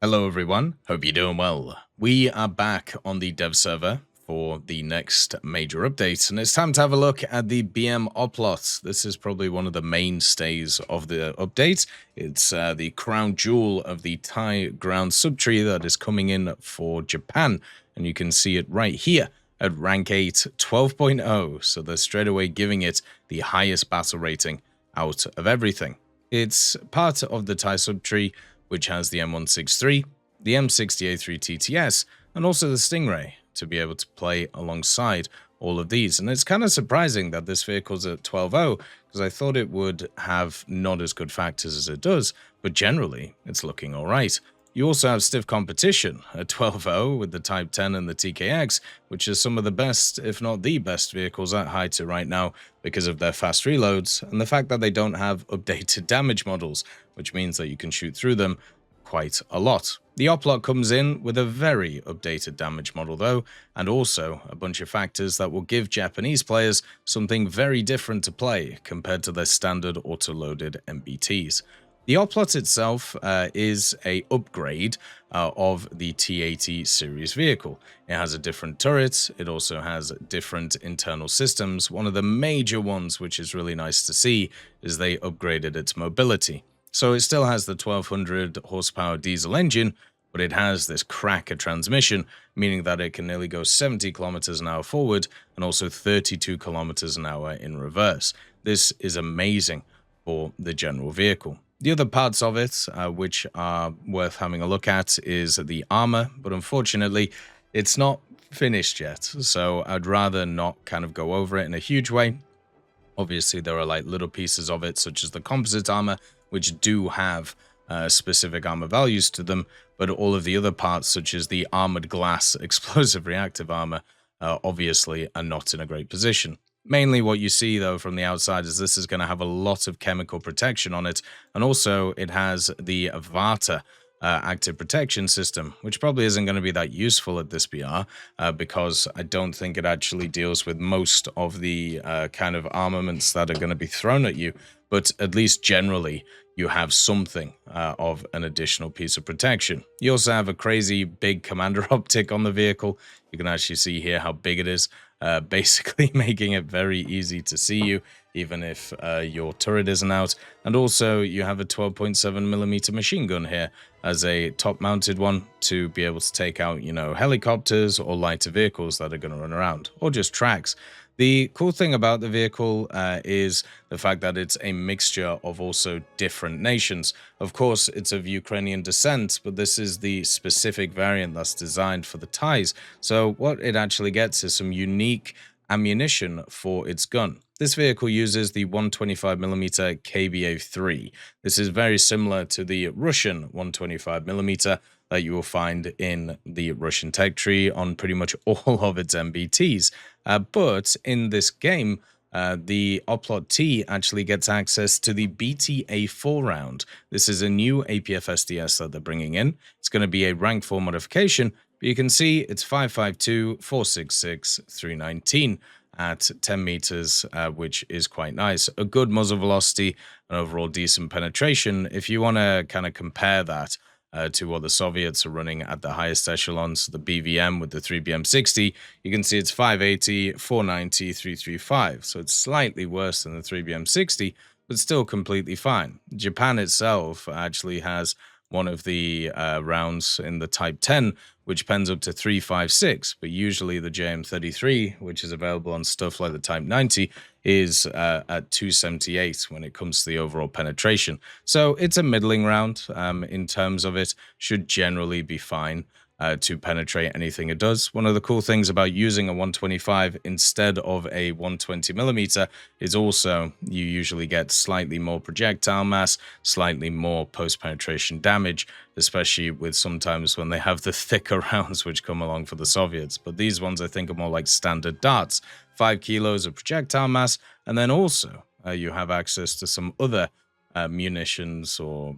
Hello everyone, hope you're doing well. We are back on the dev server for the next major update, and it's time to have a look at the BM Oplot. This is probably one of the mainstays of the update. It's the crown jewel of the Thai ground subtree that is coming in for Japan, and you can see it right here at rank 8 12.0, so they're straight away giving it the highest battle rating out of everything. It's part of the Thai subtree, which has the M163, the M60A3 TTS, and also the Stingray to be able to play alongside all of these. And it's kind of surprising that this vehicle's at 12.0, because I thought it would have not as good factors as it does, but generally, it's looking alright. You also have stiff competition at 12.0 with the Type 10 and the TKX, which is some of the best, if not the best, vehicles at Haita right now because of their fast reloads and the fact that they don't have updated damage models, which means that you can shoot through them quite a lot. The Oplot comes in with a very updated damage model though, and also a bunch of factors that will give Japanese players something very different to play compared to their standard auto-loaded MBTs. The Oplot itself is a upgrade of the T80 series vehicle. It has a different turret, it also has different internal systems. One of the major ones, which is really nice to see, is they upgraded its mobility. So it still has the 1200 horsepower diesel engine, but it has this cracker transmission, meaning that it can nearly go 70 kilometers an hour forward and also 32 kilometers an hour in reverse. This is amazing for the general vehicle. The other parts of it, which are worth having a look at, is the armor, but unfortunately, it's not finished yet, so I'd rather not kind of go over it in a huge way. Obviously, there are like little pieces of it, such as the composite armor, which do have specific armor values to them, but all of the other parts, such as the armored glass explosive reactive armor, obviously are not in a great position. Mainly what you see, though, from the outside is this is going to have a lot of chemical protection on it, and also it has the VARTA active protection system, which probably isn't going to be that useful at this BR, because I don't think it actually deals with most of the kind of armaments that are going to be thrown at you, but at least generally you have something of an additional piece of protection. You also have a crazy big commander optic on the vehicle. You can actually see here how big it is, basically making it very easy to see you, even if your turret isn't out. And also you have a 12.7mm machine gun here as a top-mounted one to be able to take out, helicopters or lighter vehicles that are going to run around, or just tracks. The cool thing about the vehicle is the fact that it's a mixture of also different nations. Of course, it's of Ukrainian descent, but this is the specific variant that's designed for the Thais. So what it actually gets is some unique ammunition for its gun. This vehicle uses the 125mm KBA-3. This is very similar to the Russian 125mm that you will find in the Russian tech tree on pretty much all of its MBTs. But in this game, the Oplot-T actually gets access to the BTA-4 round. This is a new APF SDS that they're bringing in. It's going to be a rank 4 modification, but you can see it's 552, 466, 319 at 10 meters, which is quite nice. A good muzzle velocity and overall decent penetration. If you want to kind of compare that to what the Soviets are running at the highest echelons, the BVM with the 3BM60, you can see it's 580, 490, 335. So it's slightly worse than the 3BM60, but still completely fine. Japan itself actually has one of the rounds in the Type 10, which pens up to 356, but usually the JM33, which is available on stuff like the Type 90, is at 278 when it comes to the overall penetration. So it's a middling round in terms of it, should generally be fine to penetrate anything it does. One of the cool things about using a 125 instead of a 120mm is also you usually get slightly more projectile mass, slightly more post-penetration damage, especially with sometimes when they have the thicker rounds which come along for the Soviets. But these ones I think are more like standard darts, 5 kilos of projectile mass, and then also you have access to some other munitions or,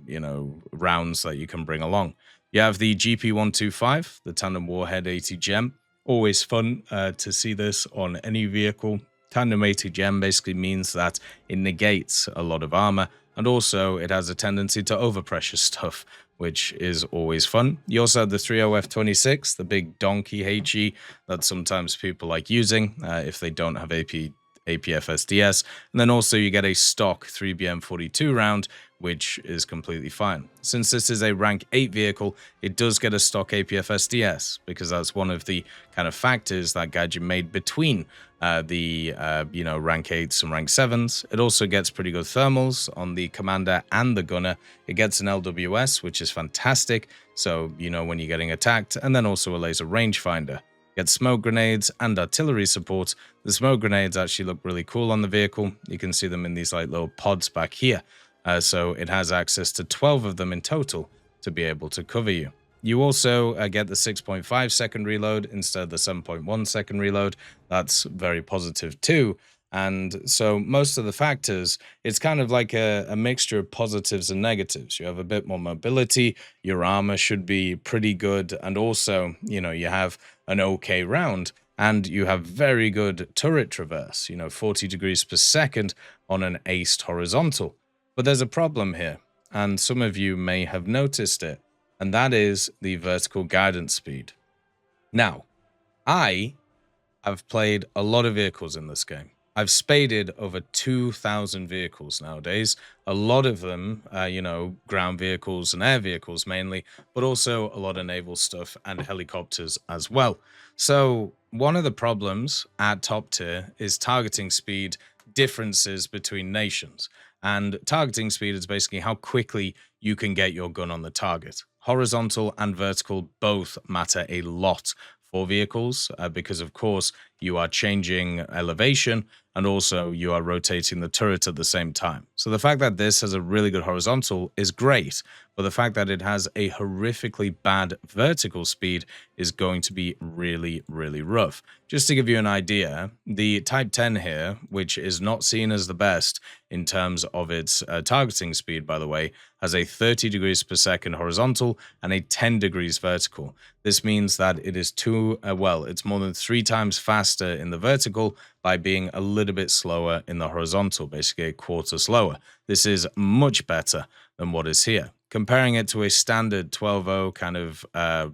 rounds that you can bring along. You have the GP125, the Tandem Warhead 80 Gem. Always fun to see this on any vehicle. Tandem 80 Gem basically means that it negates a lot of armor and also it has a tendency to overpressure stuff, which is always fun. You also have the 30F26, the big donkey HE that sometimes people like using if they don't have APFSDS. And then also you get a stock 3BM42 round, which is completely fine. Since this is a rank 8 vehicle, it does get a stock APFSDS because that's one of the kind of factors that Gaijin made between the rank 8s and rank 7s. It also gets pretty good thermals on the commander and the gunner. It gets an LWS, which is fantastic, so you know when you're getting attacked, and then also a laser rangefinder. Gets smoke grenades and artillery support. The smoke grenades actually look really cool on the vehicle. You can see them in these like little pods back here. So it has access to 12 of them in total to be able to cover you. You also get the 6.5 second reload instead of the 7.1 second reload. That's very positive too. And so most of the factors, it's kind of like a mixture of positives and negatives. You have a bit more mobility, your armor should be pretty good, and also, you know, you have an okay round, and you have very good turret traverse, 40 degrees per second on an aced horizontal. But there's a problem here, and some of you may have noticed it, and that is the vertical guidance speed. Now, I have played a lot of vehicles in this game. I've spaded over 2,000 vehicles nowadays, a lot of them, ground vehicles and air vehicles mainly, but also a lot of naval stuff and helicopters as well. So one of the problems at top tier is targeting speed differences between nations. And targeting speed is basically how quickly you can get your gun on the target. Horizontal and vertical both matter a lot for vehicles because, of course, you are changing elevation and also you are rotating the turret at the same time. So the fact that this has a really good horizontal is great, but the fact that it has a horrifically bad vertical speed is going to be really, really rough. Just to give you an idea, the Type 10 here, which is not seen as the best in terms of its targeting speed, by the way, has a 30 degrees per second horizontal and a 10 degrees vertical. This means that it is it's more than 3 times faster in the vertical by being a little bit slower in the horizontal, basically a quarter slower. This is much better than what is here. Comparing it to a standard 12.0 kind of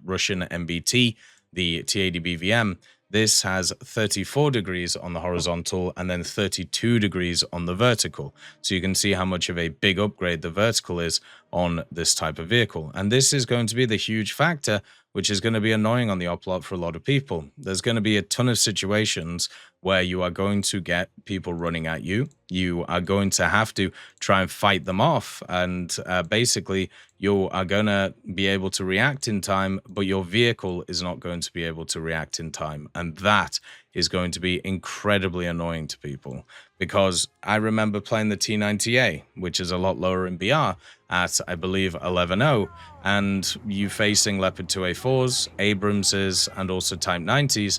Russian MBT, the T80BVM, this has 34 degrees on the horizontal and then 32 degrees on the vertical. So you can see how much of a big upgrade the vertical is on this type of vehicle. And this is going to be the huge factor, which is going to be annoying on the Oplot for a lot of people. There's going to be a ton of situations where you are going to get people running at you. You are going to have to try and fight them off. And basically, you are going to be able to react in time, but your vehicle is not going to be able to react in time. And that is going to be incredibly annoying to people. Because I remember playing the T90A, which is a lot lower in BR, at, I believe, 11.0, and you facing Leopard 2A4s, Abramses, and also Type 90s,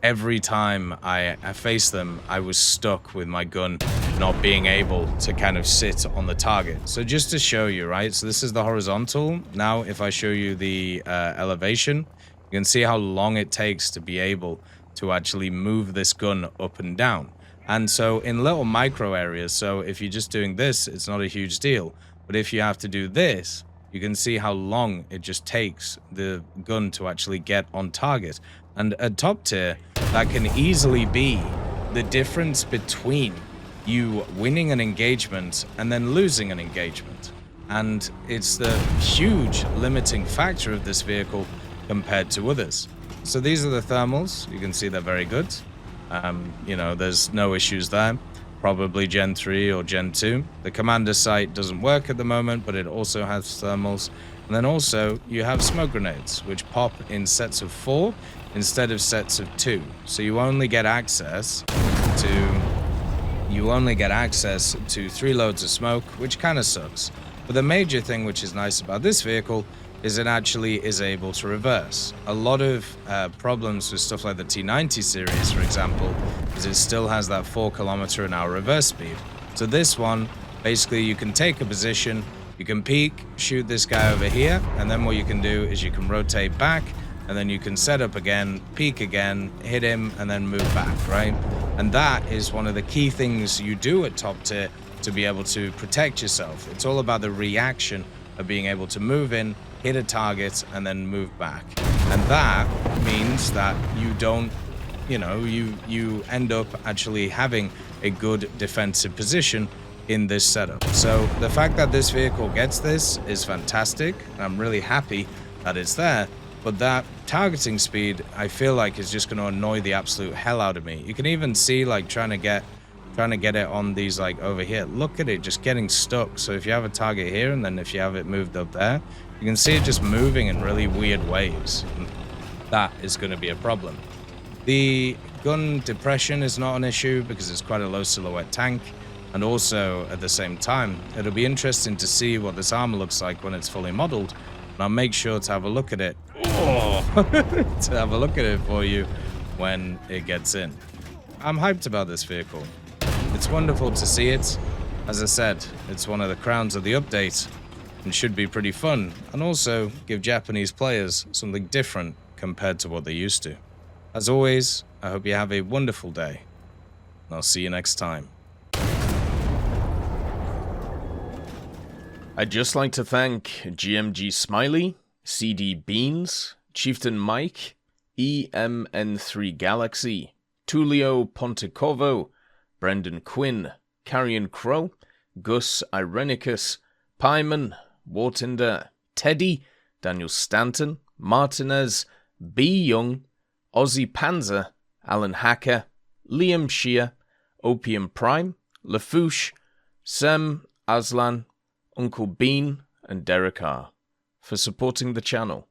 every time I faced them, I was stuck with my gun not being able to kind of sit on the target. So just to show you, right, so this is the horizontal. Now, if I show you the elevation, you can see how long it takes to be able to actually move this gun up and down. And so in little micro areas, so if you're just doing this, it's not a huge deal. But if you have to do this, you can see how long it just takes the gun to actually get on target. And at top tier, that can easily be the difference between you winning an engagement and then losing an engagement. And it's the huge limiting factor of this vehicle compared to others. So these are the thermals. You can see they're very good. There's no issues there. Probably Gen 3 or Gen 2. The commander sight doesn't work at the moment, but it also has thermals. And then also you have smoke grenades, which pop in sets of 4 instead of sets of 2. So you only get access to 3 loads of smoke, which kind of sucks. But the major thing which is nice about this vehicle is it actually is able to reverse. A lot of problems with stuff like the T90 series, for example, is it still has that 4 km/h reverse speed. So this one, basically you can take a position, you can peek, shoot this guy over here, and then what you can do is you can rotate back, and then you can set up again, peek again, hit him, and then move back, right? And that is one of the key things you do at top tier to be able to protect yourself. It's all about the reaction of being able to move in, hit a target, and then move back. And that means that you don't, you end up actually having a good defensive position in this setup. So the fact that this vehicle gets this is fantastic. I'm really happy that it's there, but that targeting speed, I feel like, is just going to annoy the absolute hell out of me. You can even see, like, trying to get it on these, like, over here. Look at it just getting stuck. So if you have a target here, and then if you have it moved up there, you can see it just moving in really weird ways. And that is going to be a problem. The gun depression is not an issue because it's quite a low silhouette tank. And also, at the same time, it'll be interesting to see what this armor looks like when it's fully modeled. And I'll make sure to have a look at it. To have a look at it for you when it gets in. I'm hyped about this vehicle. It's wonderful to see it. As I said, it's one of the crowns of the update and should be pretty fun, and also give Japanese players something different compared to what they used to. As always, I hope you have a wonderful day, and I'll see you next time. I'd just like to thank GMG Smiley, CD Beans, Chieftain Mike, EMN3 Galaxy, Tulio Pontecorvo, Brendan Quinn, Carrion Crow, Gus Irenicus, Pyman, Wartinder, Teddy, Daniel Stanton, Martinez, B. Young, Ozzy Panzer, Alan Hacker, Liam Shear, Opium Prime, Lafouche, Sem, Aslan, Uncle Bean, and Derek R. for supporting the channel.